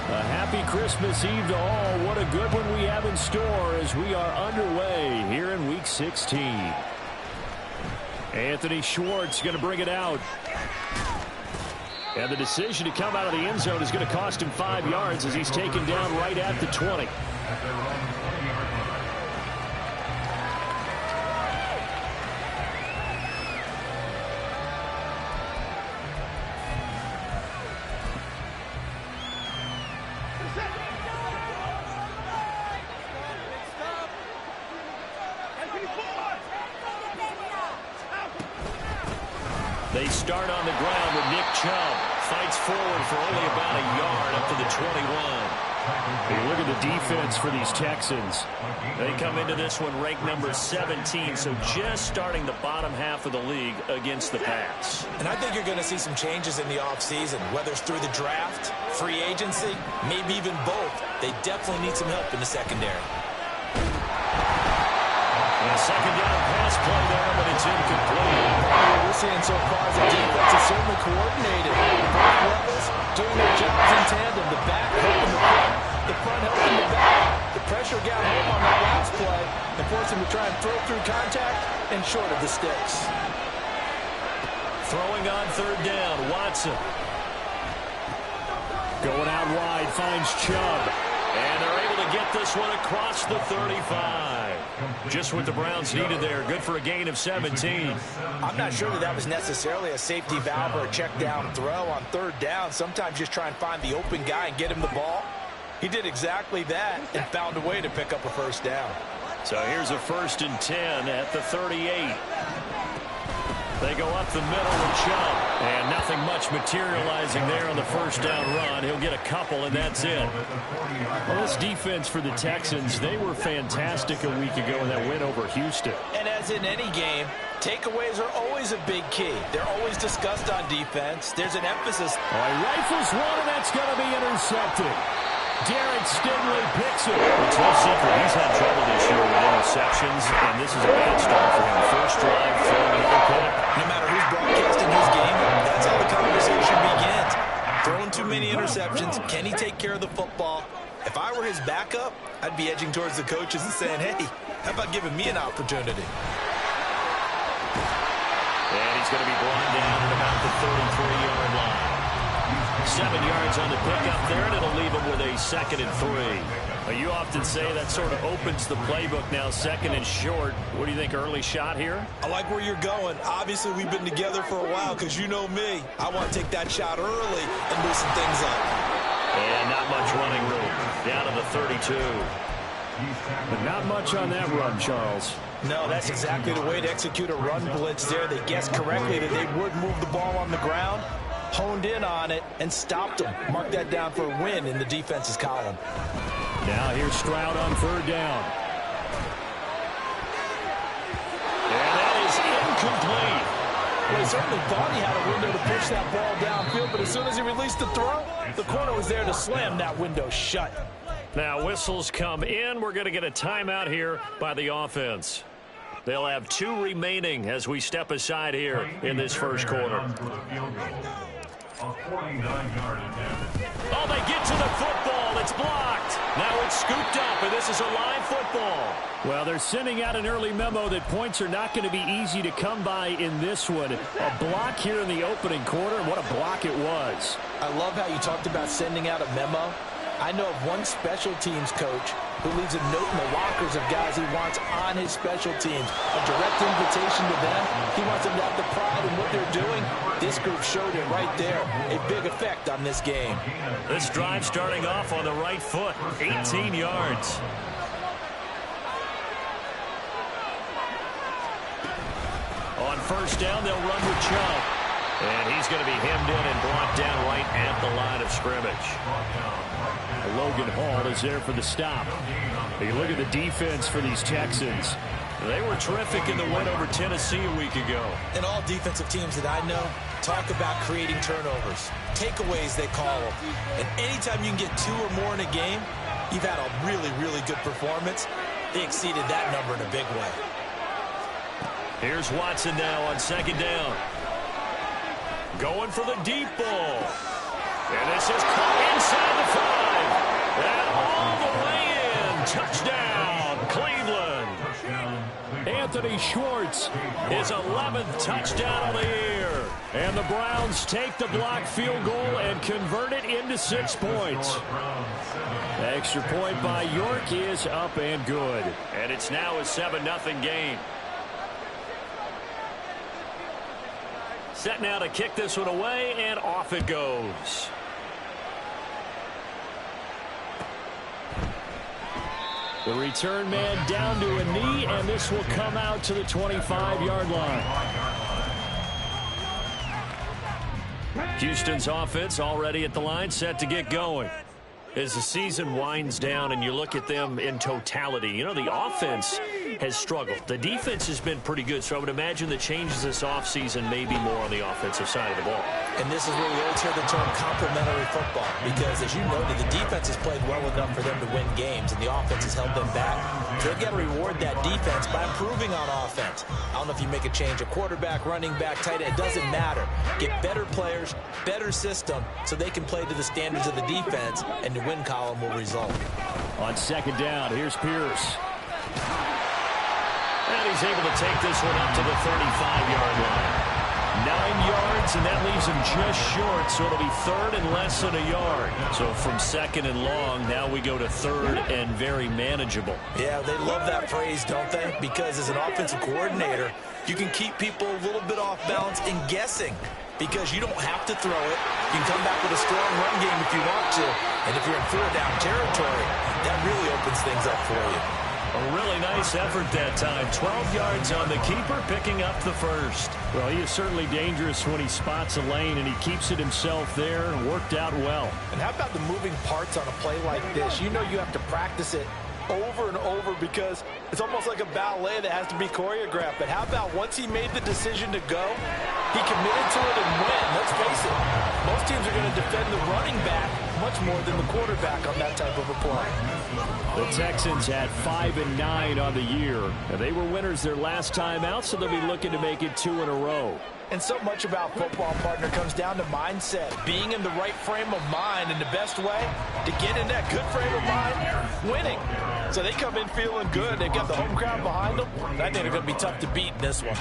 A happy Christmas Eve to all. What a good one we have in store as we are underway here in Week 16. Anthony Schwartz going to bring it out. And the decision to come out of the end zone is going to cost him 5 yards as he's taken down right at the 20. They start on the ground with Nick Chubb. Fights forward for only about a yard up to the 21. Hey, look at the defense for these Texans. They come into this one ranked number 17, so just starting the bottom half of the league against the pass. And I think you're going to see some changes in the offseason, whether it's through the draft, free agency, maybe even both. They definitely need some help in the secondary. And a second down pass play there, but it's incomplete. What we're seeing so far is the defense is certainly coordinated. Both levels doing their jobs in tandem. The back helping the front helping the back. The pressure got home on that last play and forced him to try and throw through contact and short of the sticks. Throwing on third down, Watson. Going out wide, finds Chubb. And they're able to get this one across the 35. Just what the Browns needed there. Good for a gain of 17. I'm not sure that was necessarily a safety valve or a check down throw on third down. Sometimes just try and find the open guy and get him the ball. He did exactly that and found a way to pick up a first down. So here's a 1st and 10 at the 38. They go up the middle with Chubb. And nothing much materializing there on the first down run. He'll get a couple, and that's it. Well, this defense for the Texans, they were fantastic a week ago in that win over Houston. And as in any game, takeaways are always a big key. They're always discussed on defense. There's an emphasis. All right, rifles one, and that's going to be intercepted. Derek Stingley picks it. It's no secret he's had trouble this year with interceptions, and this is a bad start for him. First drive, throwing another pick. No matter who's broadcasting his game, that's how the conversation begins. Throwing too many interceptions, can he take care of the football? If I were his backup, I'd be edging towards the coaches and saying, hey, how about giving me an opportunity? And he's going to be brought down at about the 33-yard line. 7 yards on the pickup there, and it'll leave him with a 2nd and 3. You often say that sort of opens the playbook now, 2nd and short. What do you think, early shot here? I like where you're going. Obviously, we've been together for a while because you know me. I want to take that shot early and loosen things up. And not much running room. Down to the 32. But not much on that run, Charles. No, that's exactly the way to execute a run blitz there. They guessed correctly that they would move the ball on the ground, honed in on it, and stopped them. Mark that down for a win in the defense's column. Now here's Stroud on third down. And that is incomplete. Well, he certainly thought he had a window to push that ball downfield, but as soon as he released the throw, the corner was there to slam that window shut. Now whistles come in. We're going to get a timeout here by the offense. They'll have 2 remaining as we step aside here in this first quarter. Oh, they get to the football. It's blocked. Now it's scooped up, and this is a live football. Well, they're sending out an early memo that points are not going to be easy to come by in this one. A block here in the opening quarter. What a block it was. I love how you talked about sending out a memo. I know of one special teams coach who leaves a note in the lockers of guys he wants on his special teams. A direct invitation to them. He wants them to have the pride in what they're doing. This group showed it right there. A big effect on this game. This drive starting off on the right foot. 18 yards. On first down, they'll run with Chubb. And he's going to be hemmed in and brought down right at the line of scrimmage. Logan Hall is there for the stop. You look at the defense for these Texans. They were terrific in the win over Tennessee a week ago. And all defensive teams that I know talk about creating turnovers. Takeaways, they call them. And anytime you can get 2 or more in a game, you've had a really, really good performance. They exceeded that number in a big way. Here's Watson now on second down. Going for the deep ball. And this is caught inside the 5. Jimmy Schwartz, his 11th touchdown of the year. And the Browns take the blocked field goal and convert it into 6 points. The extra point by York is up and good. And it's now a 7-0 game. Set now to kick this one away, and off it goes. The return man down to a knee, and this will come out to the 25-yard line. Houston's offense already at the line, set to get going. As the season winds down and you look at them in totality, you know, the offense has struggled. The defense has been pretty good, so I would imagine the changes this offseason may be more on the offensive side of the ball. And this is where we always hear the term complementary football, because as you noted, the defense has played well enough for them to win games, and the offense has held them back. So they've got to reward that defense by improving on offense. I don't know if you make a change, a quarterback, running back, tight end, it doesn't matter. Get better players, better system, so they can play to the standards of the defense, and the win column will result. On second down, here's Pierce. And he's able to take this one up to the 35-yard line. 9 yards, and that leaves him just short, so it'll be third and less than a yard. So from second and long, now we go to third and very manageable. Yeah, they love that phrase, don't they? Because as an offensive coordinator, you can keep people a little bit off balance and guessing, because you don't have to throw it. You can come back with a strong run game if you want to. And if you're in 4-down territory, that really opens things up for you. A really nice effort that time. 12 yards on the keeper, picking up the first. Well, he is certainly dangerous when he spots a lane, and he keeps it himself there and worked out well. And how about the moving parts on a play like this? You know you have to practice it over and over, because it's almost like a ballet that has to be choreographed. But how about once he made the decision to go, he committed to it and went. Let's face it, most teams are going to defend the running back much more than the quarterback on that type of a play. The Texans had 5-9 on the year. And they were winners their last time out, so they'll be looking to make it 2 in a row. And so much about football, partner, comes down to mindset. Being in the right frame of mind, and the best way to get in that good frame of mind, winning. So they come in feeling good. They've got the home crowd behind them. I think they're going to be tough to beat in this one.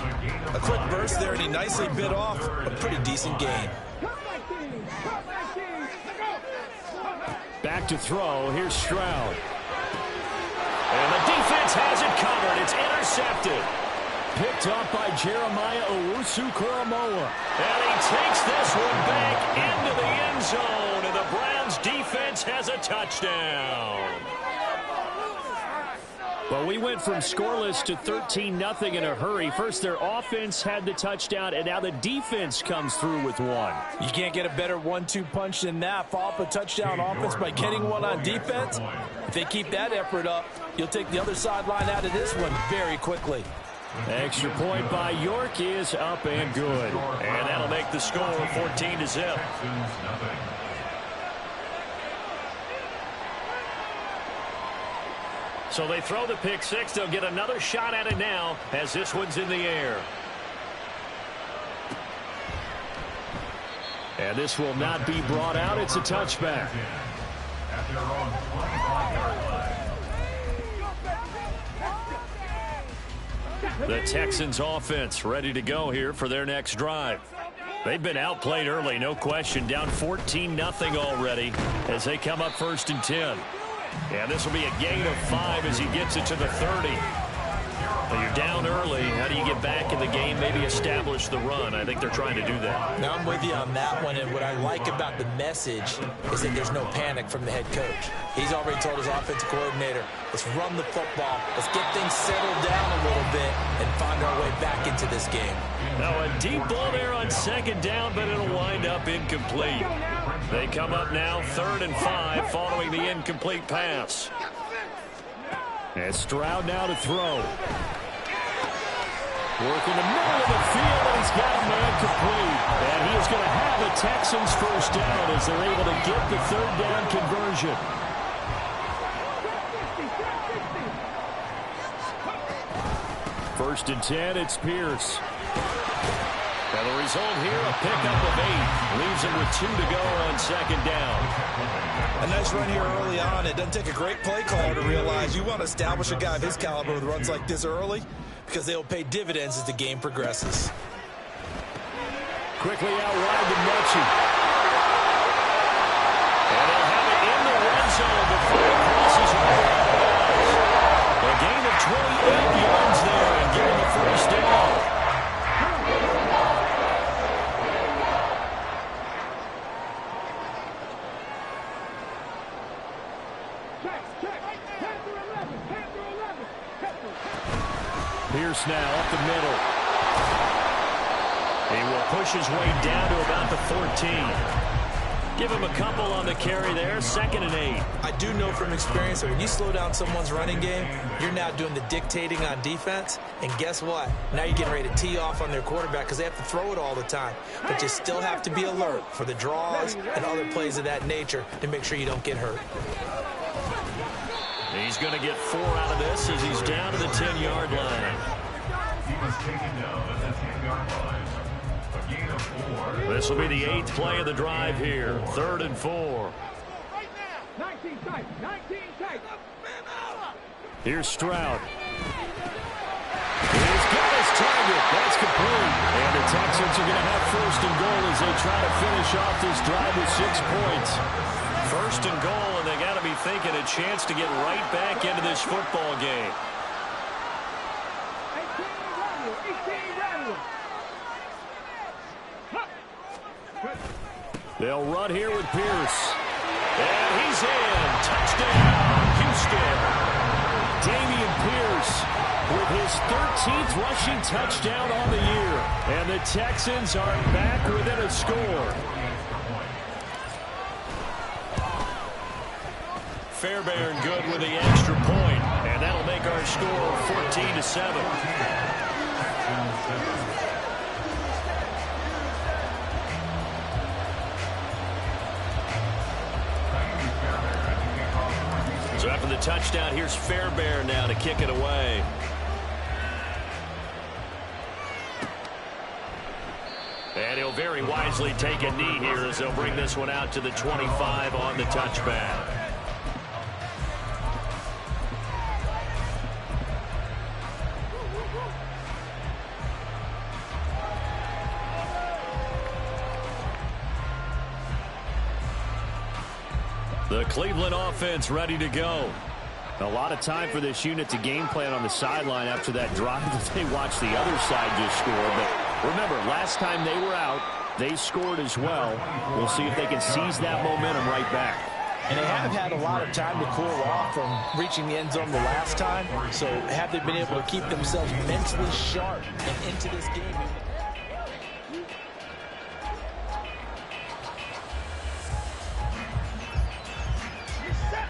A quick burst there, and he nicely bit off a pretty decent gain. Back to throw. Here's Stroud. And the defense has it covered. It's intercepted. Picked up by Jeremiah Owusu-Koramoah. And he takes this one back into the end zone. And the Browns defense has a touchdown. Well, we went from scoreless to 13-0 in a hurry. First, their offense had the touchdown, and now the defense comes through with one. You can't get a better 1-2 punch than that. Follow up a touchdown offense by getting one on defense. If they keep that effort up, you'll take the other sideline out of this one very quickly. Extra point by York is up and good. And that'll make the score 14-0. So they throw the pick six. They'll get another shot at it now as this one's in the air. And this will not be brought out. It's a touchback. The Texans offense ready to go here for their next drive. They've been outplayed early, no question. Down 14-0 already as they come up 1st and 10. And this will be a gain of 5 as he gets it to the 30. Well, you're down early. How do you get back in the game, maybe establish the run? I think they're trying to do that. Now, I'm with you on that one, and what I like about the message is that there's no panic from the head coach. He's already told his offensive coordinator, let's run the football, let's get things settled down a little bit and find our way back into this game. Now, a deep ball there on 2nd down, but it'll wind up incomplete. They come up now 3rd and 5 following the incomplete pass. And Stroud now to throw. Working the middle of the field, and he's got a man complete. And he is going to have the Texans 1st down as they're able to get the 3rd down conversion. First and 10, it's Pierce. And the result here, a pickup of 8. Leaves him with 2 to go on 2nd down. A nice run here early on. It doesn't take a great play caller to realize you want to establish a guy of his caliber with runs like this early. because they'll pay dividends as the game progresses. Quickly out wide to Mechie. And they'll have it in the red zone before it crosses over. A gain of 28 yards there and give him the first down. Pierce now up the middle. He will push his way down to about the 14. Give him a couple on the carry there, 2nd and 8. I do know from experience that when you slow down someone's running game, you're now doing the dictating on defense. And guess what? Now you're getting ready to tee off on their quarterback because they have to throw it all the time. But you still have to be alert for the draws and other plays of that nature to make sure you don't get hurt. He's going to get 4 out of this as he's down to the 10-yard line. He was taken down at the 10-yard line. A gain of 4. This will be the 8th play of the drive here. 3rd and 4. 19 tight. 19 tight. Here's Stroud. He's got his target. That's complete. And the Texans are going to have 1st and goal as they try to finish off this drive with 6 points. 1st and goal, and they got to be thinking a chance to get right back into this football game. 18 run. They'll run here with Pierce. And he's in. Touchdown, Houston. Dameon Pierce with his 13th rushing touchdown on the year. And the Texans are back within a score. Fairbairn good with the extra point, and that'll make our score 14-7. So after the touchdown, here's Fairbairn now to kick it away. And he'll very wisely take a knee here as they'll bring this one out to the 25 on the touchback. The Cleveland offense ready to go. A lot of time for this unit to game plan on the sideline after that drive that they watched the other side just score. But remember, last time they were out, they scored as well. We'll see if they can seize that momentum right back. And they have had a lot of time to cool off from reaching the end zone the last time. So have they been able to keep themselves mentally sharp and into this game?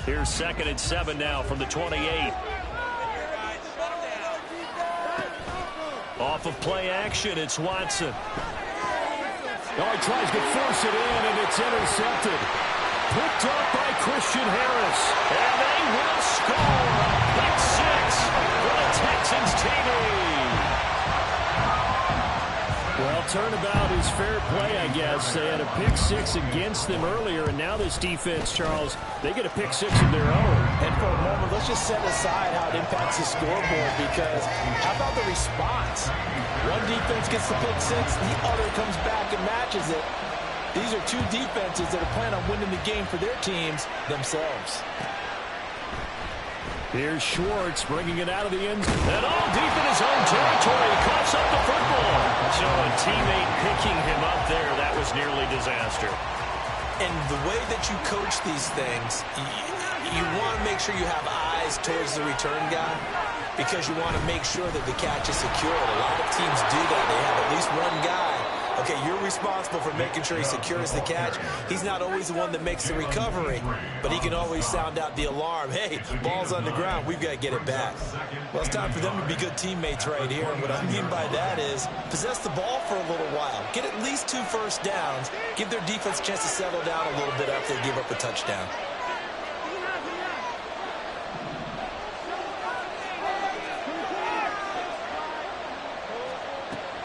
Here's 2nd and 7 now from the 28. Off of play action, it's Watson. Oh, he tries to force it in, and it's intercepted. Picked up by Christian Harris. And they will score. Pick 6 for the Texans TV. Well, turnabout is fair play, I guess. They had a pick 6 against them earlier, and now this defense, Charles, they get a pick 6 of their own. And for a moment, let's just set aside how it impacts the scoreboard, because how about the response? One defense gets the pick 6, the other comes back and matches it. These are two defenses that are planning on winning the game for their teams themselves. Here's Schwartz bringing it out of the end zone. And all deep in his own territory. He coughs up the football. So a teammate picking him up there, that was nearly disaster. And the way that you coach these things, you want to make sure you have eyes towards the return guy, because you want to make sure that the catch is secured. A lot of teams do that. They have at least one guy. Okay, you're responsible for making sure he secures the catch. He's not always the one that makes the recovery, but he can always sound out the alarm. Hey, ball's on the ground. We've got to get it back. Well, it's time for them to be good teammates right here. And what I mean by that is possess the ball for a little while. Get at least 2 first downs. Give their defense a chance to settle down a little bit after they give up a touchdown.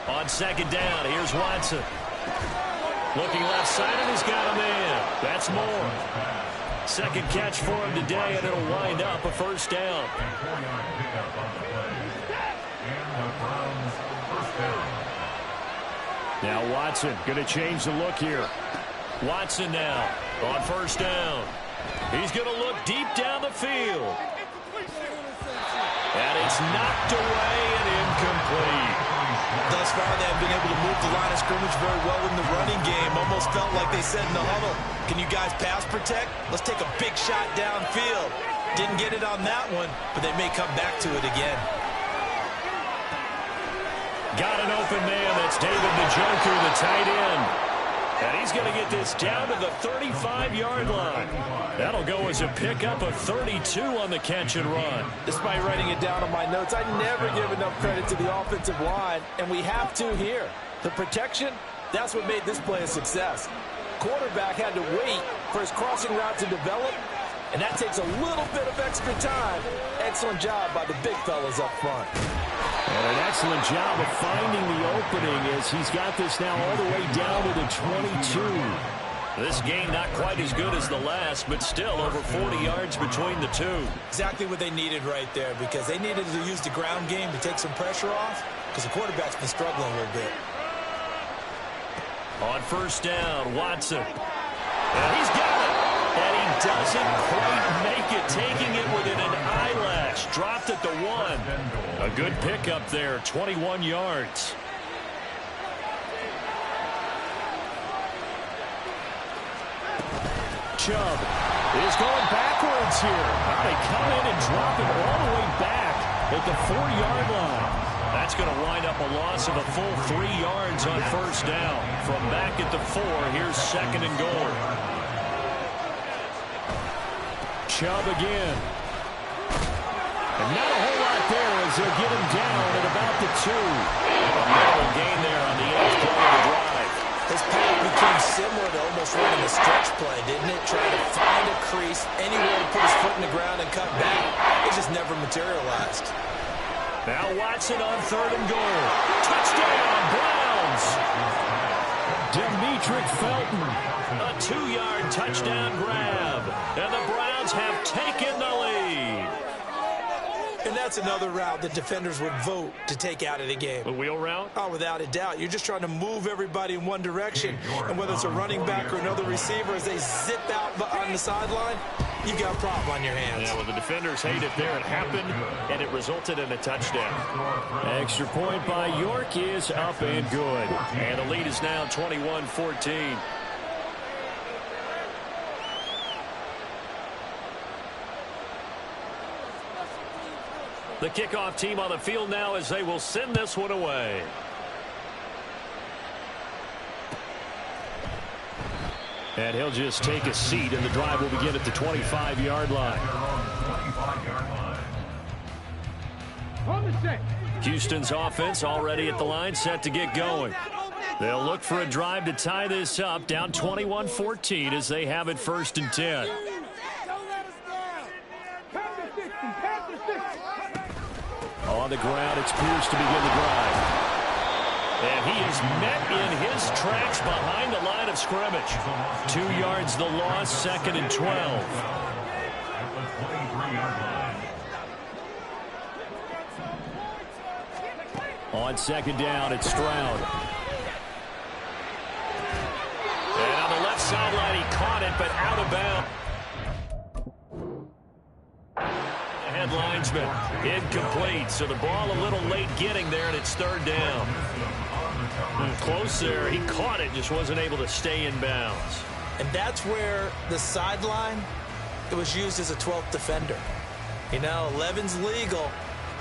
On 2nd down, here's Watson. Looking left side, and he's got a man. That's Moore. 2nd catch for him today, and it'll wind up a first down. And the Browns first down. Now Watson going to change the look here. Watson now on first down. He's going to look deep down the field. And it's knocked away and incomplete. Thus far, they have been able to move the line of scrimmage very well in the running game. Almost felt like they said in the huddle, can you guys pass protect? Let's take a big shot downfield. Didn't get it on that one, but they may come back to it again. Got an open man. That's David Njoku, the tight end. And he's going to get this down to the 35-yard line. That'll go as a pickup of 32 on the catch and run. Despite writing it down on my notes, I never give enough credit to the offensive line, and we have to here. The protection, that's what made this play a success. Quarterback had to wait for his crossing route to develop, and that takes a little bit of extra time. Excellent job by the big fellas up front. And an excellent job of finding the opening as he's got this now all the way down to the 22. This game not quite as good as the last, but still over 40 yards between the two. Exactly what they needed right there, because they needed to use the ground game to take some pressure off, because the quarterback's been struggling a little bit. On first down, Watson. And he's got it. And he doesn't quite make it, taking it within an eyelash. Dropped at the 1. A good pickup there, 21 yards. Chubb is going backwards here. They come in and drop it all the way back at the 4-yard line. That's going to wind up a loss of a full 3 yards on first down. From back at the 4, here's second and goal. Chubb again. And not a whole lot there as they'll get him down at about the 2. A middle gain there on the 8th play of the drive. This pass became similar to almost running a stretch play, didn't it? Trying to find a crease, anywhere to put his foot in the ground and cut back. It just never materialized. Now Watson on third and goal. Touchdown, Browns! Demetric Felton, a 2-yard touchdown grab. And the Browns have taken the lead. And that's another route that defenders would vote to take out of the game. The wheel route? Oh, without a doubt. You're just trying to move everybody in one direction. And whether it's a running back or another receiver, as they zip out on the sideline, you've got a problem on your hands. Yeah, well, the defenders hate it there. It happened, and it resulted in a touchdown. Extra point by York is up and good. And the lead is now 21-14. The kickoff team on the field now as they will send this one away. And he'll just take a seat, and the drive will begin at the 25-yard line. On the set. Houston's offense already at the line, set to get going. They'll look for a drive to tie this up, down 21-14 as they have it first and 10. On the ground, it's Pierce to begin the drive. And he is met in his tracks behind the line of scrimmage. 2 yards the loss, second and 12. On second down, it's Stroud. And on the left sideline, he caught it, but out of bounds. Head linesman, incomplete. So the ball a little late getting there, and it's third down. Close there. He caught it, just wasn't able to stay in bounds. And that's where the sideline, it was used as a 12th defender. You know, 11's legal.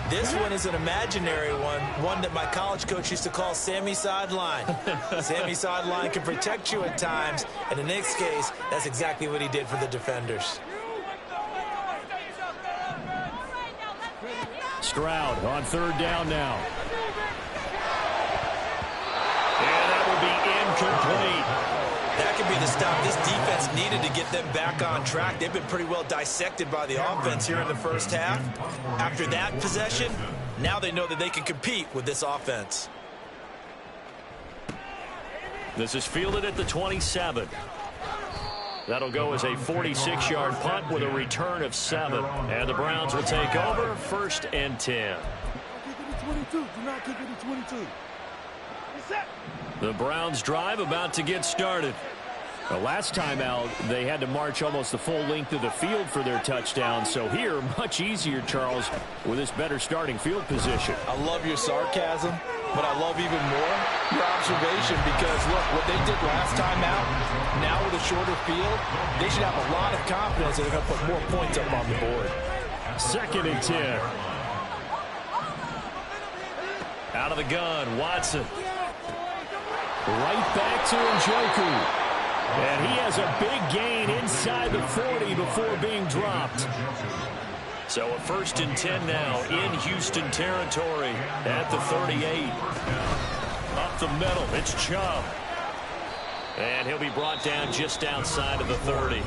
This one is an imaginary one that my college coach used to call Sammy Sideline. Sammy Sideline can protect you at times, and in this case, that's exactly what he did for the defenders. Stroud on third down now. And that will be incomplete. That could be the stop this defense needed to get them back on track. They've been pretty well dissected by the offense here in the first half. After that possession, now they know that they can compete with this offense. This is fielded at the 27. That'll go as a 46-yard punt with a return of 7. And the Browns will take over, first and 10. 22. Do not kick it to 22. The Browns drive about to get started. The last time out, they had to march almost the full length of the field for their touchdown. So here, much easier, Charles, with this better starting field position. I love your sarcasm, but I love even more your observation because, look, what they did last time out, now with a shorter field, they should have a lot of confidence that they're going to put more points up on the board. 2nd and 10. Out of the gun, Watson. Right back to Njoku. And he has a big gain inside the 40 before being dropped. So a 1st and 10 now in Houston territory at the 38. Up the middle, it's Chubb. And he'll be brought down just outside of the 30.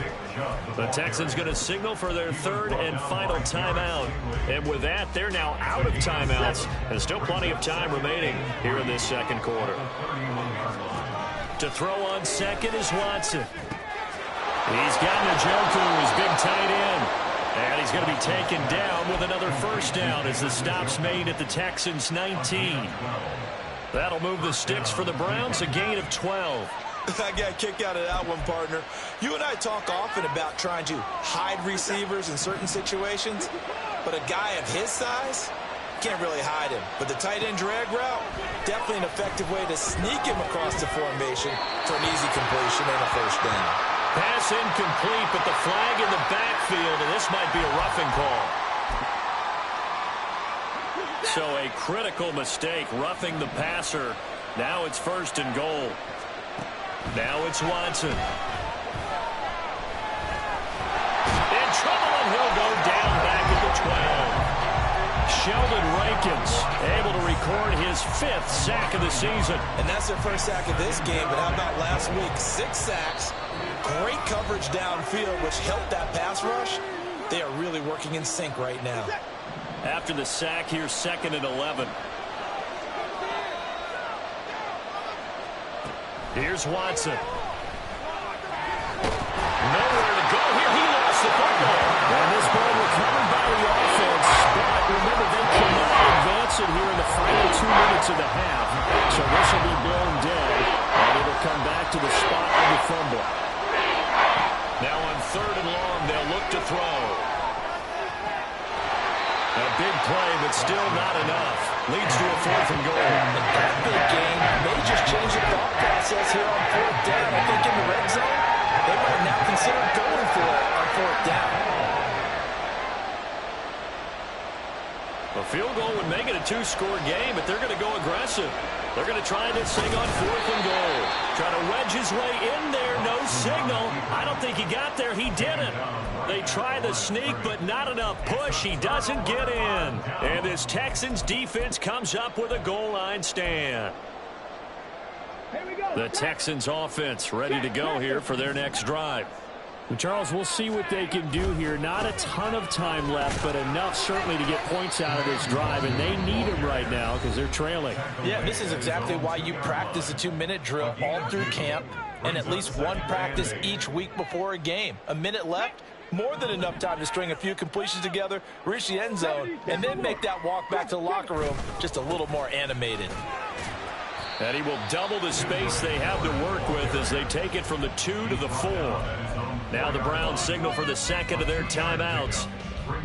The Texans going to signal for their 3rd and final timeout. And with that, they're now out of timeouts. And still plenty of time remaining here in this 2nd quarter. To throw on 2nd is Watson. He's got Njoku, his big tight end. And he's going to be taken down with another 1st down as the stop's made at the Texans' 19. That'll move the sticks for the Browns, a gain of 12. I got a kick out of that one, partner. You and I talk often about trying to hide receivers in certain situations, but a guy of his size can't really hide him. But the tight end drag route, definitely an effective way to sneak him across the formation for an easy completion and a 1st down. Pass incomplete, but the flag in the backfield, and this might be a roughing call. So a critical mistake, roughing the passer. Now it's 1st and goal. Now it's Watson. In trouble, and he'll go down back at the 12. Sheldon Rankins able to record his 5th sack of the season. And that's their 1st sack of this game, but how about last week? 6 sacks, great coverage downfield, which helped that pass rush. They are really working in sync right now. After the sack, here's 2nd and 11. Here's Watson. Nowhere to go here. He lost the football. And this ball recovered by the offense. But remember, they cannot advance it here in the final 2 minutes of the half. So this will be blown dead. And it'll come back to the spot of the fumble. Now on 3rd and long, they'll look to throw. A big play, but still not enough. Leads to a 4th and goal. That big game may just change the thought process here on 4th down. I think in the red zone, they might now consider going for it on 4th down. A field goal would make it a 2-score game, but they're going to go aggressive. They're going to try this thing on 4th and goal. Try to wedge his way in there. No signal. I don't think he got there. He didn't. They try the sneak, but not enough push. He doesn't get in. And this Texans defense comes up with a goal line stand. The Texans offense ready to go here for their next drive. Well, Charles, we'll see what they can do here. Not a ton of time left, but enough certainly to get points out of this drive, and they need them right now because they're trailing. Yeah, this is exactly why you practice a 2-minute drill all through camp and at least one practice each week before a game. A minute left, more than enough time to string a few completions together, reach the end zone, and then make that walk back to the locker room just a little more animated. And he will double the space they have to work with as they take it from the 2 to the 4. Now the Browns signal for the 2nd of their timeouts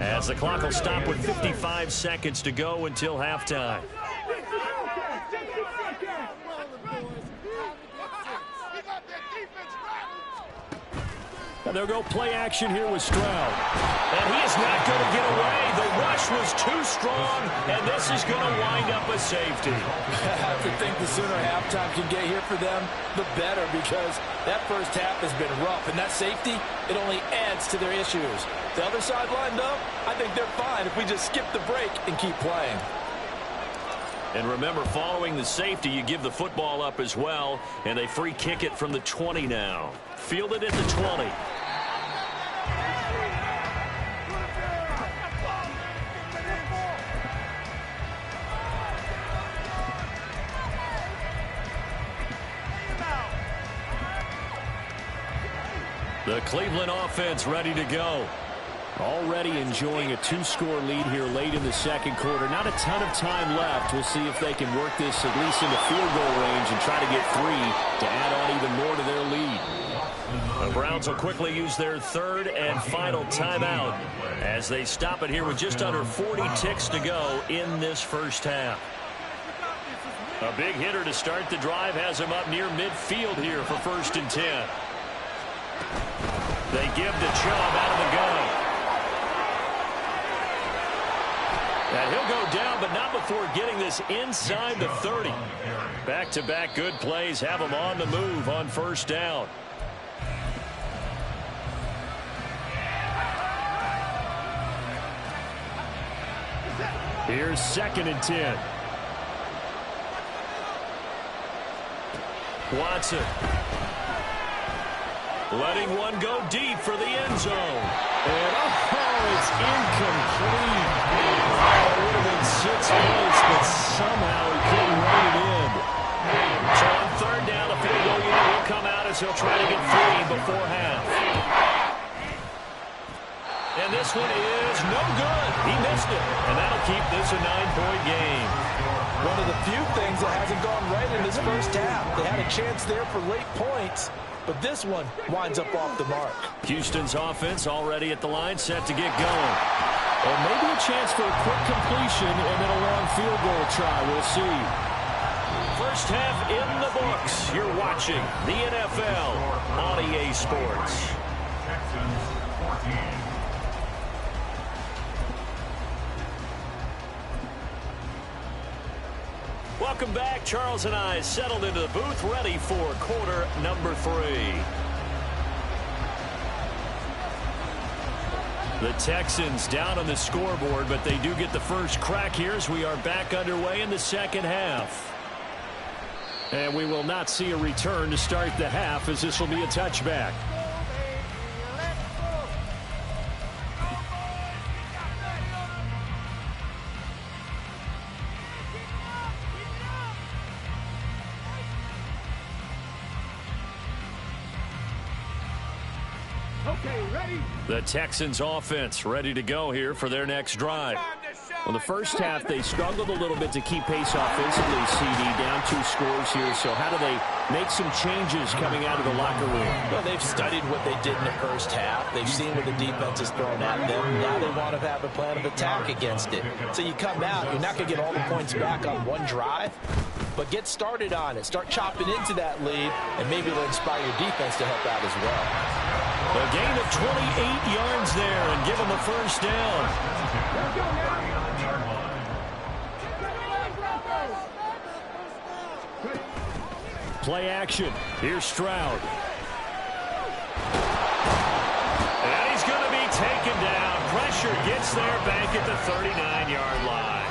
as the clock will stop with 55 seconds to go until halftime. And they'll go play action here with Stroud. And he is not going to get away. The rush was too strong, and this is going to wind up a safety. I have to think the sooner halftime can get here for them, the better, because that first half has been rough. And that safety, it only adds to their issues. The other sideline, though, I think they're fine if we just skip the break and keep playing. And remember, following the safety, you give the football up as well, and they free kick it from the 20 now. Fielded at the 20. The Cleveland offense ready to go. Already enjoying a 2-score lead here late in the second quarter. Not a ton of time left. We'll see if they can work this at least into field goal range and try to get 3 to add on even more to their lead. The Browns will quickly use their third and final timeout as they stop it here with just under 40 ticks to go in this first half. A big hitter to start the drive has him up near midfield here for 1st and 10. They give to Chubb out of the gun. And he'll go down, but not before getting this inside the 30. Back-to-back good plays have him on the move on 1st down. Here's 2nd and 10. Watson. Letting one go deep for the end zone. And it's incomplete. Oh, it would have been 6 points, but somehow he couldn't run it in. So on 3rd down, the field goal unit will come out as he'll try to get 3 before half. And this one is no good. He missed it. And that'll keep this a 9-point game. One of the few things that hasn't gone right in this first half. They had a chance there for late points, but this one winds up off the mark. Houston's offense already at the line, set to get going. Or maybe a chance for a quick completion and then a long field goal try. We'll see. First half in the books. You're watching the NFL on EA Sports. Texans 14. Welcome back. Charles and I settled into the booth, ready for quarter number 3. The Texans down on the scoreboard, but they do get the first crack here as we are back underway in the second half. And we will not see a return to start the half, as this will be a touchback. The Texans offense ready to go here for their next drive. Well, the first half, they struggled a little bit to keep pace offensively, CD, down 2 scores here. So how do they make some changes coming out of the locker room? Well, they've studied what they did in the first half. They've seen what the defense has thrown at them. Now they want to have a plan of attack against it. So you come out, you're not going to get all the points back on one drive, but get started on it. Start chopping into that lead, and maybe it'll inspire your defense to help out as well. A gain of 28 yards there and give them a first down. Play action. Here's Stroud. And he's going to be taken down. Pressure gets there back at the 39-yard line.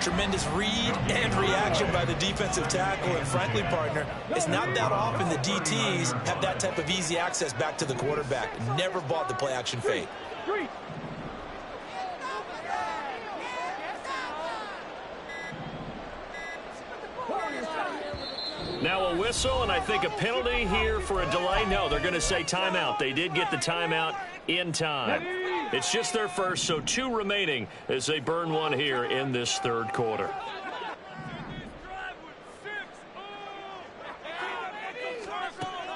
Tremendous read and reaction by the defensive tackle, and frankly, partner, it's not that often the DTs have that type of easy access back to the quarterback. Never bought the play action fake. Now a whistle, and I think a penalty here for a delay. No, they're going to say timeout. They did get the timeout in time. It's just their first, so 2 remaining as they burn one here in this third quarter.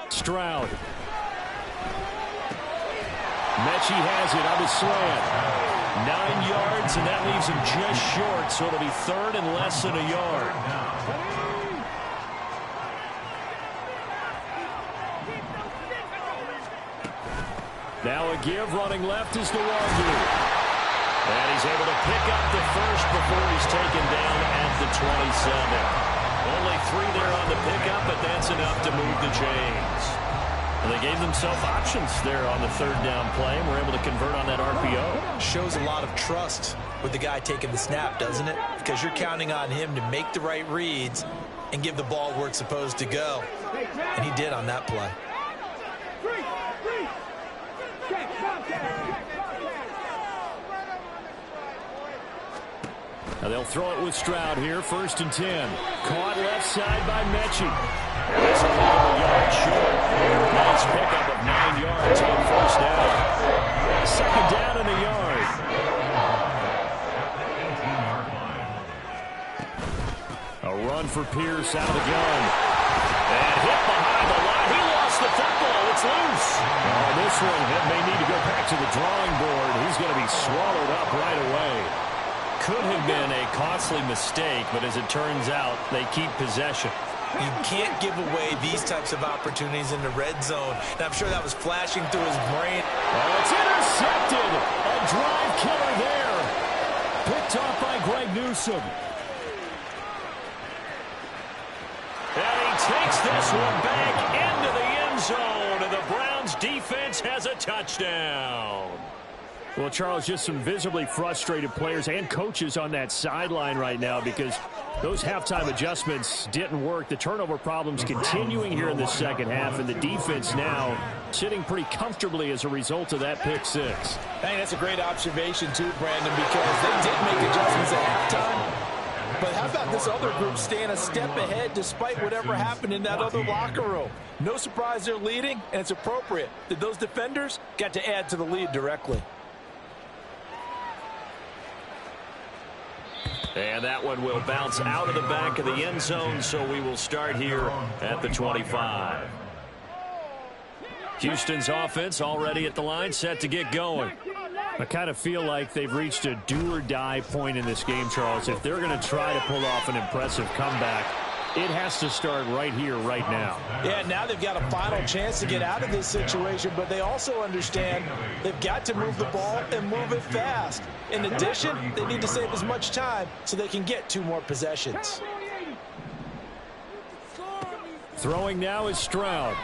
Stroud. Mechie has it on the slant. 9 yards, and that leaves him just short, so it'll be 3rd and less than a yard. Now a give, running left is the Wagyu. And he's able to pick up the first before he's taken down at the 27. Only 3 there on the pickup, but that's enough to move the chains. And they gave themselves options there on the 3rd down play, and were able to convert on that RPO. Shows a lot of trust with the guy taking the snap, doesn't it? Because you're counting on him to make the right reads and give the ball where it's supposed to go. And he did on that play. Now they'll throw it with Stroud here, 1st and 10. Caught left side by Mechie. That's a little yard short. Nice pickup of 9 yards on 1st down. 2nd down in the for Pierce out of the gun. And hit behind the line. He lost the football. It's loose. Oh, this one may need to go back to the drawing board. He's going to be swallowed up right away. Could have been a costly mistake, but as it turns out, they keep possession. You can't give away these types of opportunities in the red zone. And I'm sure that was flashing through his brain. Oh, it's intercepted. A drive killer there. Picked off by Greg Newsome. And he takes this one back into the end zone. And the Browns defense has a touchdown. Well, Charles, just some visibly frustrated players and coaches on that sideline right now because those halftime adjustments didn't work. The turnover problems continuing here in the second half, and the defense now sitting pretty comfortably as a result of that pick six. Hey, that's a great observation too, Brandon, because they did make adjustments at halftime. But how about this other group staying a step ahead despite whatever happened in that other locker room? No surprise they're leading, and it's appropriate that those defenders got to add to the lead directly. And that one will bounce out of the back of the end zone, so we will start here at the 25. Houston's offense already at the line, set to get going. I kind of feel like they've reached a do-or-die point in this game, Charles. If they're going to try to pull off an impressive comeback, it has to start right here, right now. Yeah, now they've got a final chance to get out of this situation, but they also understand they've got to move the ball and move it fast. In addition, they need to save as much time so they can get 2 more possessions. Throwing now is Stroud.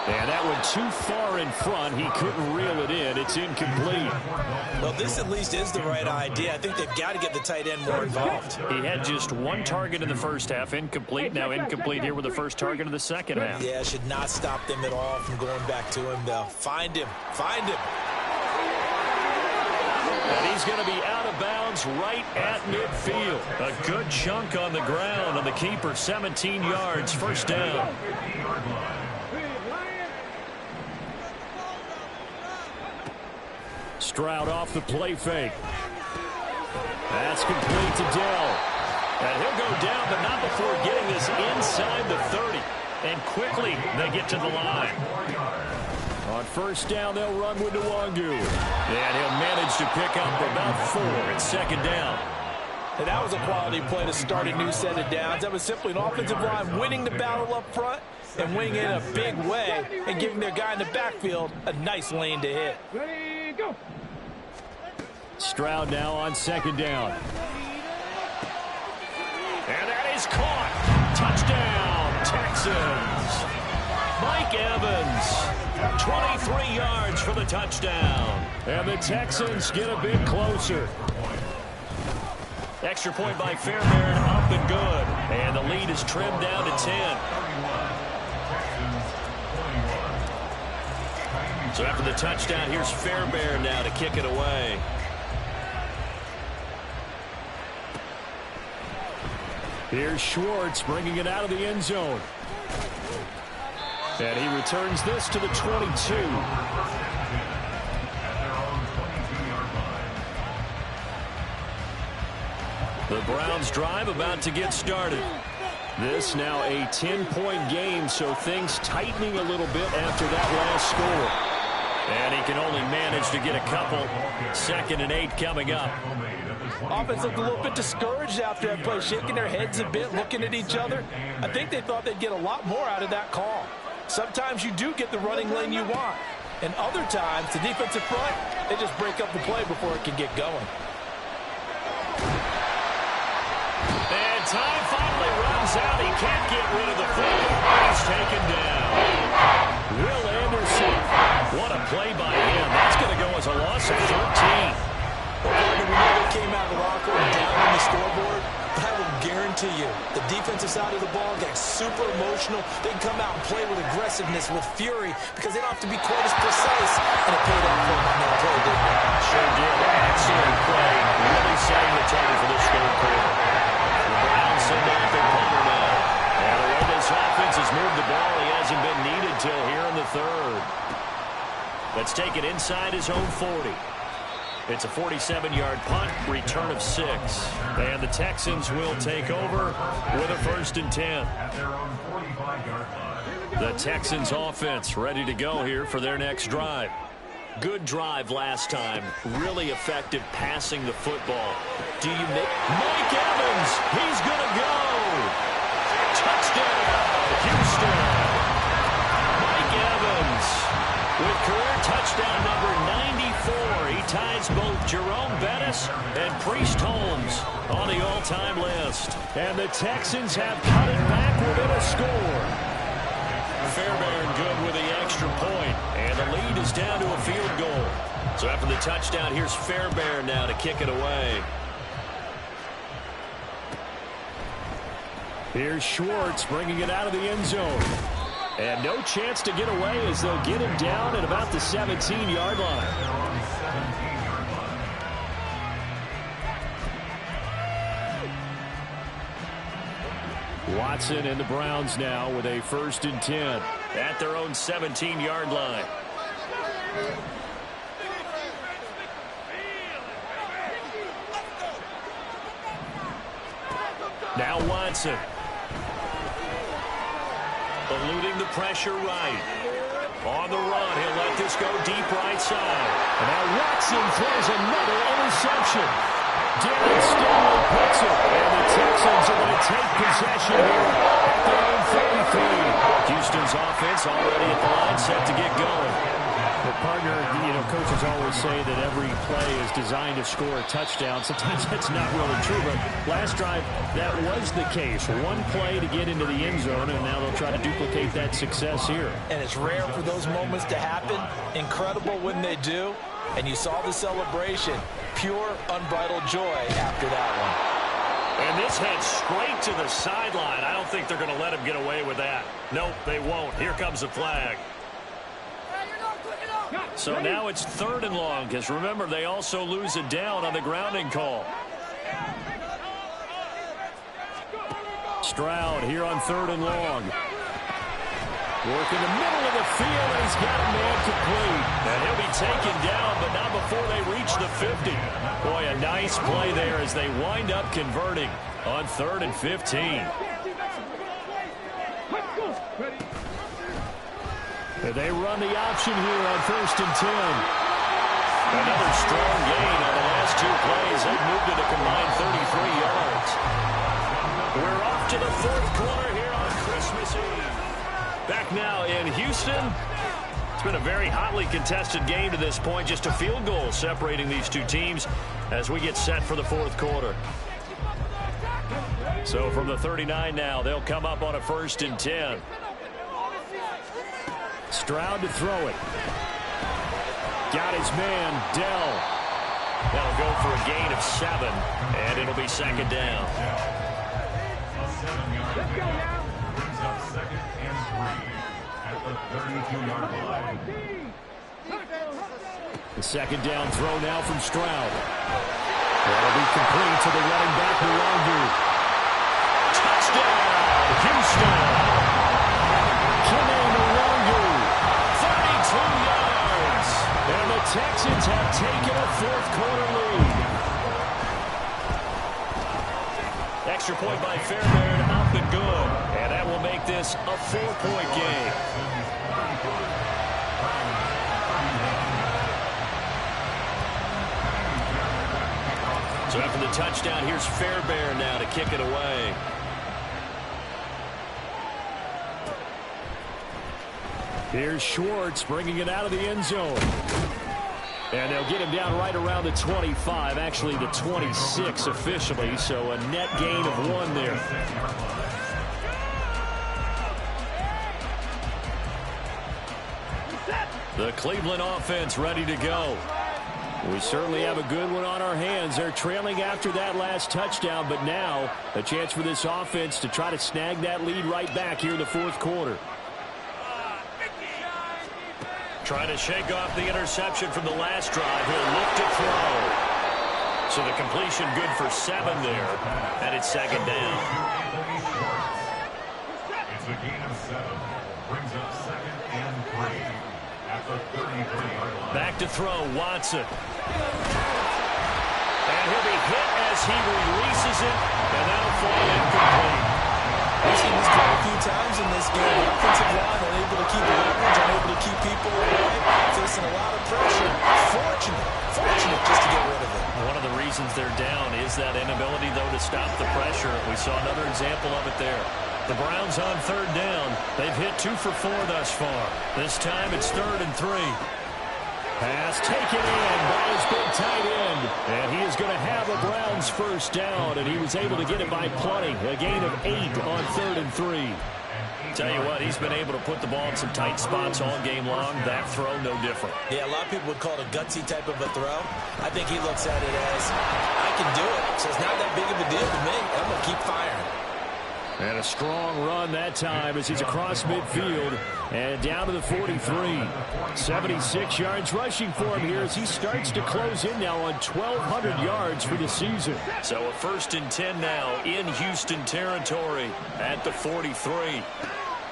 And that one too far in front. He couldn't reel it in. It's incomplete. Well, this at least is the right idea. I think they've got to get the tight end more involved. He had just 1 target in the first half. Incomplete. Now incomplete here with the first target of the second half. Yeah, should not stop them at all from going back to him, though. Find him. Find him. And he's going to be out of bounds right at midfield. A good chunk on the ground, and the keeper 17 yards, first down. Stroud off the play fake. That's complete to Dell. And he'll go down, but not before getting this inside the 30. And quickly they get to the line. On first down, they'll run with Nwangu. And he'll manage to pick up about 4. It's second down. And that was a quality play to start a new set of downs. That was simply an offensive line winning the battle up front and winning it in a big way and giving their guy in the backfield a nice lane to hit. Ready, go. Stroud now on second down. And that is caught. Touchdown, Texans. Mike Evans, 23 yards for the touchdown. And the Texans get a bit closer. Extra point by Fairbairn, up and good. And the lead is trimmed down to 10. So after the touchdown, here's Fairbairn now to kick it away. Here's Schwartz bringing it out of the end zone. And he returns this to the 22. The Browns drive about to get started. This now a 10-point game, so things tightening a little bit after that last score. And he can only manage to get a couple. 2nd and 8 coming up. Offense looked a little bit discouraged after that play, shaking their heads a bit, looking at each other. I think they thought they'd get a lot more out of that call. Sometimes you do get the running lane you want. And other times, the defensive front, they just break up the play before it can get going. And time finally runs out. He can't get rid of the football. He's taken down. Will Anderson. What a play by him. That's going to go as a loss of 13. Well, we know they came out of the locker room down on the scoreboard, but I will guarantee you the defensive side of the ball got super emotional. They can come out and play with aggressiveness, with fury, because they don't have to be quite as precise. And it paid off for them on that play, didn't it? Sure did. Excellent play. Really setting the tone for this third quarter. The Browns send out their punter now. And the way this offense has moved the ball, he hasn't been needed till here in the third. Let's take it inside his own 40. It's a 47-yard punt, return of 6. And the Texans will take over with a 1st and 10. At their own 45-yard line. The Texans offense ready to go here for their next drive. Good drive last time. Really effective passing the football. Do you make Mike Evans? He's going to go. Touchdown, Houston. Mike Evans with career touchdown number 94. He ties both Jerome Bettis and Priest Holmes on the all-time list. And the Texans have cut it back within a score. Fairbairn good with the extra point, and the lead is down to a field goal. So after the touchdown, here's Fairbairn now to kick it away. Here's Schwartz bringing it out of the end zone. And no chance to get away as they'll get him down at about the 17-yard line. Watson and the Browns now with a 1st and 10 at their own 17-yard line. Now Watson. Eluding the pressure right. On the run, he'll let this go deep right side. And now Watson throws another interception. Darren Stanley puts it, and the Texans are going to take possession here at their own 33. Houston's offense already at the line, set to get going. The partner, coaches always say that every play is designed to score a touchdown. Sometimes that's not really true, but last drive, that was the case. One play to get into the end zone, and now they'll try to duplicate that success here. And it's rare for those moments to happen. Incredible when they do. And you saw the celebration. Pure, unbridled joy after that one. And this heads straight to the sideline. I don't think they're going to let him get away with that. Nope, they won't. Here comes the flag. So now it's 3rd and long, because remember, they also lose a down on the grounding call. Stroud here on 3rd and long. Work in the middle of the field, and he's got a man complete. And he'll be taken down, but not before they reach the 50. Boy, a nice play there as they wind up converting on 3rd and 15. And they run the option here on 1st and 10. Another strong gain on the last 2 plays. They've moved it a combined 33 yards. We're off to the 4th quarter here on Christmas Eve. Back now in Houston. It's been a very hotly contested game to this point. Just a field goal separating these two teams as we get set for the 4th quarter. So from the 39 now, they'll come up on a 1st and 10. Stroud to throw it. Got his man, Dell. That'll go for a gain of 7, and it'll be 2nd down. A 7-yard gain brings up 2nd and 3 at the 32-yard line. The 2nd down throw now from Stroud. That'll be complete to the running back, Mulangu. Touchdown, Houston. And the Texans have taken a 4th quarter lead. Extra point by Fairbairn, up and good. And that will make this a 4-point game. So after the touchdown, here's Fairbairn now to kick it away. Here's Schwartz bringing it out of the end zone. And they'll get him down right around the 25, actually the 26 officially, so a net gain of 1 there. The Cleveland offense ready to go. We certainly have a good one on our hands. They're trailing after that last touchdown, but now a chance for this offense to try to snag that lead right back here in the 4th quarter. Trying to shake off the interception from the last drive. He'll look to throw. So the completion good for 7 there. And it's 2nd down. It's a gain of 7. Brings up 2nd and 3 at the 33-yard line. Back to throw, Watson. And he'll be hit as he releases it, and that'll fall incomplete. We've seen this quite a few times in this game. The offensive line unable to keep leverage, unable to keep people away, facing a lot of pressure. Fortunate just to get rid of it. One of the reasons they're down is that inability, though, to stop the pressure. We saw another example of it there. The Browns on third down. They've hit 2 for 4 thus far. This time it's 3rd and 3. Pass taken in by his big tight end. And he is going to have a Browns first down, and he was able to get it by plenty. A gain of 8 on 3rd and 3. Tell you what, he's been able to put the ball in some tight spots all game long. That throw, no different. Yeah, a lot of people would call it a gutsy type of a throw. I think he looks at it as, I can do it, so it's not that big of a deal to me. I'm going to keep firing. And a strong run that time as he's across midfield and down to the 43. 76 yards rushing for him here as he starts to close in now on 1,200 yards for the season. So a 1st and 10 now in Houston territory at the 43.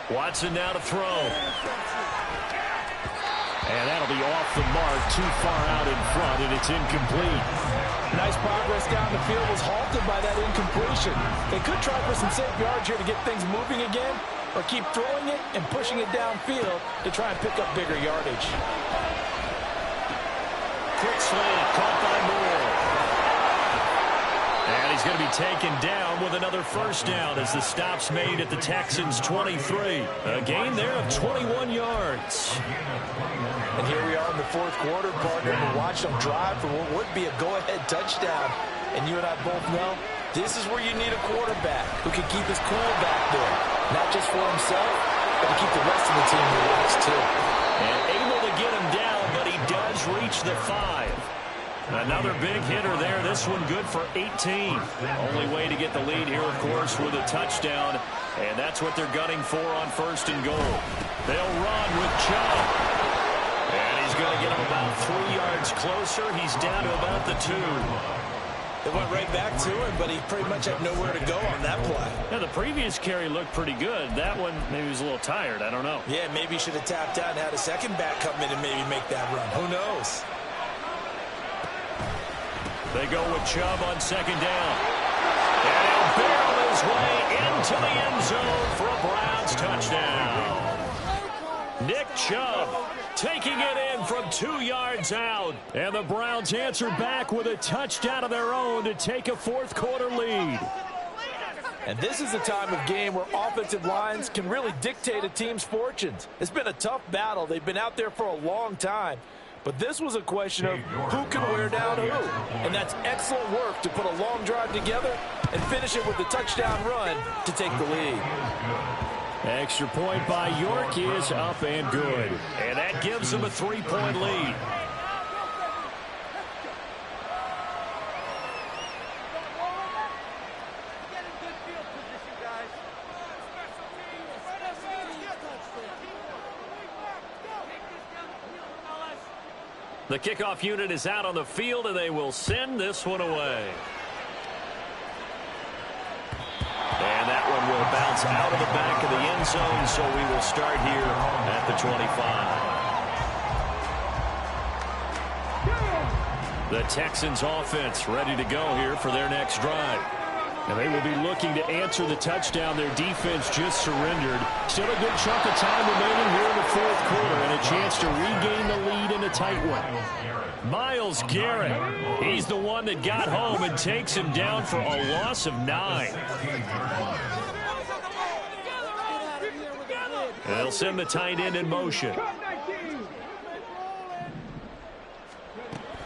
Watson now to throw. And that'll be off the mark, too far out in front, and it's incomplete. Nice progress down the field was halted by that incompletion. They could try for some safe yards here to get things moving again, or keep throwing it and pushing it downfield to try and pick up bigger yardage. Quick slant, caught by Moore. And he's going to be taken down with another first down as the stop's made at the Texans' 23. A gain there of 21 yards. And here we are in the 4th quarter, partner. We watched them drive for what would be a go-ahead touchdown. And you and I both know this is where you need a quarterback who can keep his cool back there. Not just for himself, but to keep the rest of the team relaxed, too. And able to get him down, but he does reach the 5. Another big hitter there. This one good for 18. Only way to get the lead here, of course, with a touchdown. And that's what they're gunning for on 1st and goal. They'll run with Chubb. And he's going to get him about 3 yards closer. He's down to about the 2. They went right back to him, but he pretty much had nowhere to go on that play. Yeah, the previous carry looked pretty good. That one, maybe he was a little tired. I don't know. Yeah, maybe he should have tapped out and had a second back come in and maybe make that run. Who knows? They go with Chubb on 2nd down. And he'll barrel his way into the end zone for a Browns touchdown. Nick Chubb taking it in from 2 yards out. And the Browns answer back with a touchdown of their own to take a 4th quarter lead. And this is the time of game where offensive lines can really dictate a team's fortunes. It's been a tough battle. They've been out there for a long time. But this was a question of who can wear down who. And that's excellent work to put a long drive together and finish it with a touchdown run to take the lead. Extra point by York is up and good. And that gives them a 3-point lead. The kickoff unit is out on the field, and they will send this one away. And that one will bounce out of the back of the end zone, so we will start here at the 25. The Texans offense ready to go here for their next drive. And they will be looking to answer the touchdown their defense just surrendered. Still a good chunk of time remaining here in the 4th quarter and a chance to regain the lead in a tight one. Myles Garrett, he's the one that got home and takes him down for a loss of 9. And they'll send the tight end in motion.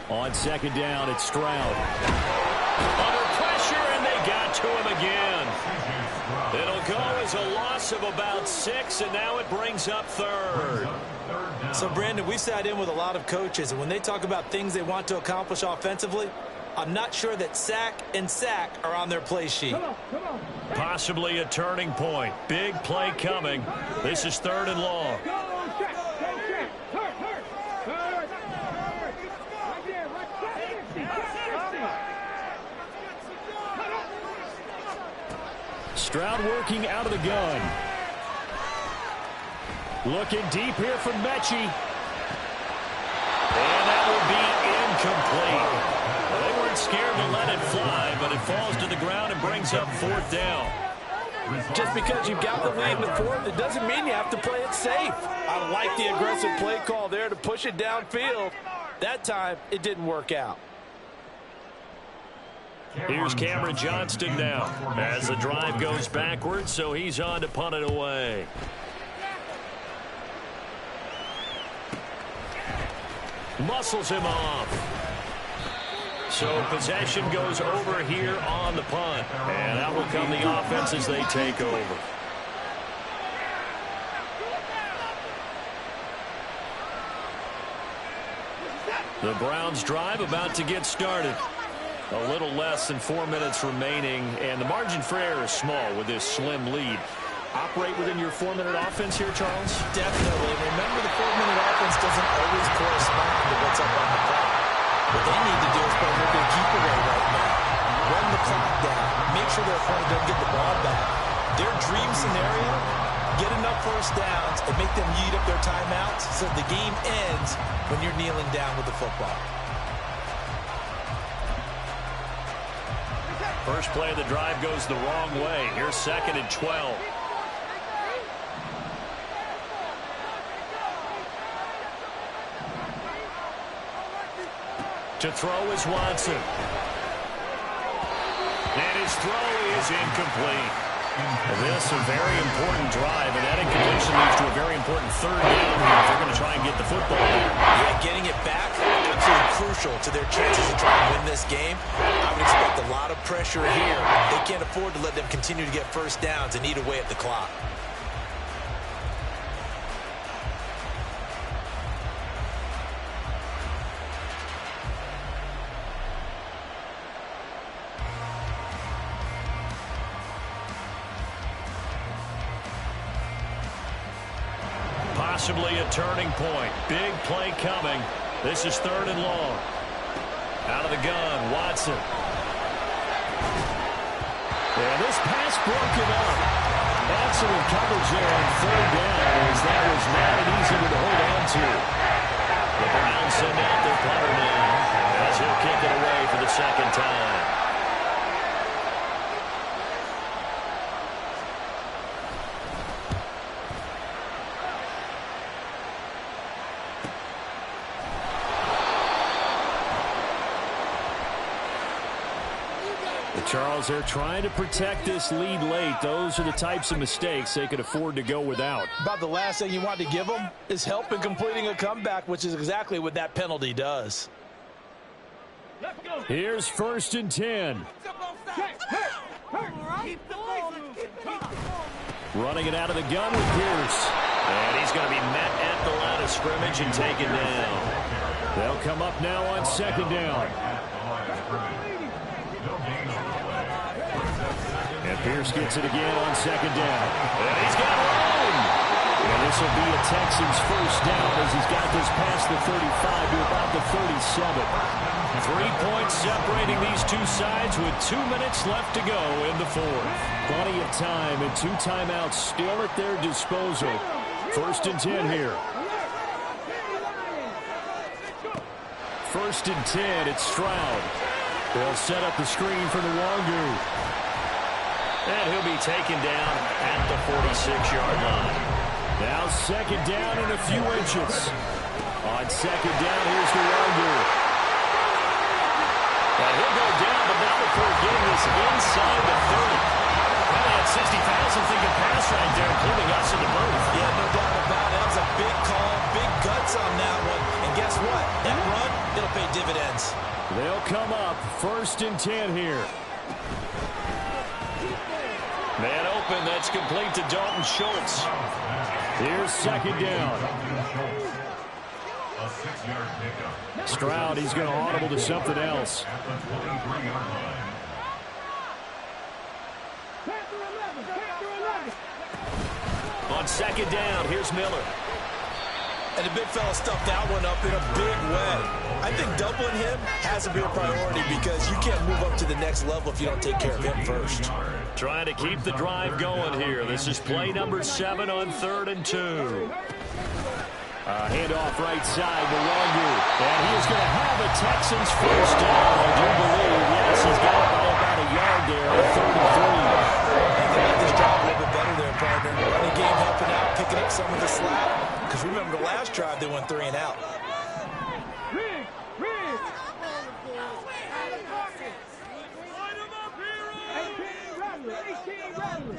On 2nd down, it's Stroud. Under pressure, and they got to him again. It'll go as a loss of about 6, and now it brings up 3rd. So, Brandon, we sat in with a lot of coaches, and when they talk about things they want to accomplish offensively, I'm not sure that sack and sack are on their play sheet. Possibly a turning point. Big play coming. This is 3rd and long. Stroud working out of the gun. Looking deep here from Mechie. And that will be incomplete. They were not scared to let it fly, but it falls to the ground and brings up 4th down. Just because you've got the lead in the 4th, it doesn't mean you have to play it safe. I like the aggressive play call there to push it downfield. That time, it didn't work out. Here's Cameron Johnston now as the drive goes backwards, so he's on to punt it away. Muscles him off. So possession goes over here on the punt. And out will come the offense as they take over. The Browns drive about to get started. A little less than 4 minutes remaining, and the margin for error is small with this slim lead. Operate within your 4-minute offense here, Charles? Definitely. Remember, the 4-minute offense doesn't always correspond to what's up on the clock. What they need to do is play a little bit of keep away right now. Run the clock down. Make sure their opponent doesn't get the ball back. Their dream scenario, get enough first downs and make them eat up their timeouts so the game ends when you're kneeling down with the football. First play of the drive goes the wrong way. Here's 2nd and 12. To throw is Watson. And his throw is incomplete. This a very important drive, and that incompletion leads to a very important 3rd down here if they're going to try and get the football. Yeah, getting it back, absolutely crucial to their chances of trying to win this game. I would expect a lot of pressure here. They can't afford to let them continue to get first downs and eat away at the clock. Possibly a turning point. Big play coming. This is 3rd and long. Out of the gun, Watson. And this pass broken up. Excellent coverage there on 3rd down, as that was not an easy one to hold on to. The Browns send out their punter now as he'll kick it away for the 2nd time. Charles, they're trying to protect this lead late. Those are the types of mistakes they could afford to go without. About the last thing you want to give them is help in completing a comeback, which is exactly what that penalty does. Here's 1st and 10. Running it out of the gun with Pierce. And he's going to be met at the line of scrimmage and taken down. They'll come up now on 2nd down. And Pierce gets it again on 2nd down. And he's got room. And this will be a Texans first down as he's got this past the 35 to about the 37. 3 points separating these two sides with 2 minutes left to go in the 4th. Plenty of time and 2 timeouts still at their disposal. 1st and 10 here. 1st and 10, it's Stroud. They'll set up the screen for the Longu. And he'll be taken down at the 46-yard line. Now 2nd down and a few inches. On 2nd down, here's the Longu. And he'll go down, but not before getting this inside the 30. Well, they had 60,000 thinking pass right there, including us in the booth. Yeah, no doubt about it. That was a big call, big guts on that one. And guess what? That run, it'll pay dividends. They'll come up 1st and 10 here. Man open, that's complete to Dalton Schultz. Here's 2nd down. A 6-yard pickup. Stroud, he's going to audible to something else. At the 23-yard line. On 2nd down, here's Miller. And the big fella stuffed that one up in a big way. I think doubling him has to be a priority because you can't move up to the next level if you don't take care of him first. Trying to keep the drive going here. This is play number 7 on 3rd and 2. Handoff right side to Longu. And he is going to have a Texans first down, I do believe. some of the slack. Because remember, the last drive, they went 3 and out. Rig! 18 Rattler! 18 Rattler!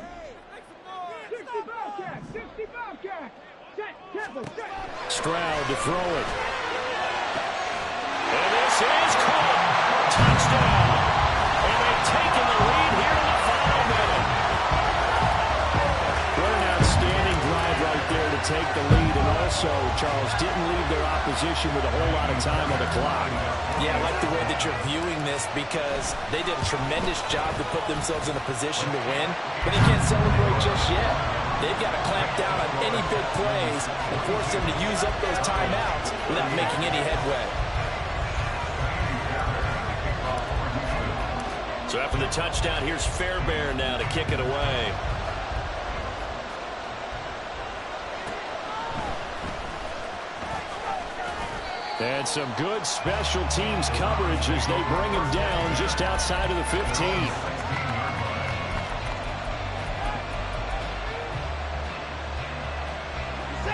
60 Bobcat! 60 Bobcat! Set! Temple! Set! Stroud to throw it. And this is caught. Touchdown. And they've taken the lead here in the final minute. What an outstanding drive right there to take the lead. And also, Charles, didn't leave their opposition with a whole lot of time on the clock. Yeah, I like the way that you're viewing this because they did a tremendous job to put themselves in a position to win, but they can't celebrate just yet. They've got to clamp down on any big plays and force them to use up those timeouts without making any headway. So after the touchdown, here's Fairbairn now to kick it away. And some good special teams coverage as they bring him down just outside of the 15.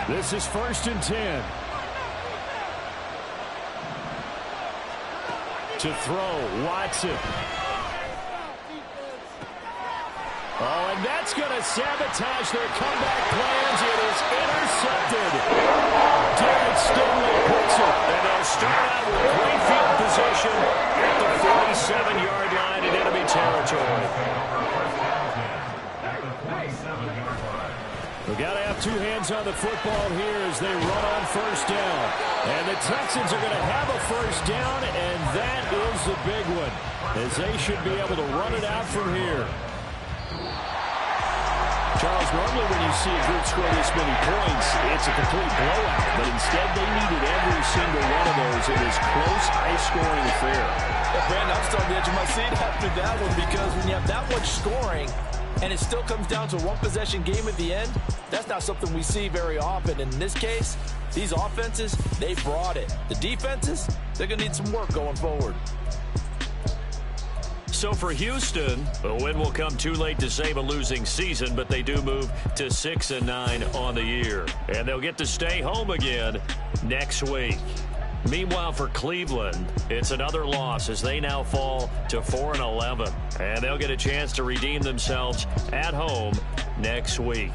This is 1st and 10. To throw, Watson. Oh, and that's going to sabotage their comeback plans. It is intercepted. Derek Stingley puts it. And they'll start out with great field position at the 47-yard line in enemy territory. We've got to have 2 hands on the football here as they run on 1st down. And the Texans are going to have a 1st down, and that is the big one, as they should be able to run it out from here. Charles, normally when you see a group score this many points, it's a complete blowout. But instead, they needed every single one of those in this close, high-scoring affair. Yeah, Brandon, I'm still on the edge of my seat after that one because when you have that much scoring and it still comes down to a one-possession game at the end, that's not something we see very often. And in this case, these offenses, they brought it. The defenses, they're going to need some work going forward. So for Houston, a win will come too late to save a losing season, but they do move to 6-9 on the year. And they'll get to stay home again next week. Meanwhile, for Cleveland, it's another loss as they now fall to 4-11. And they'll get a chance to redeem themselves at home next week.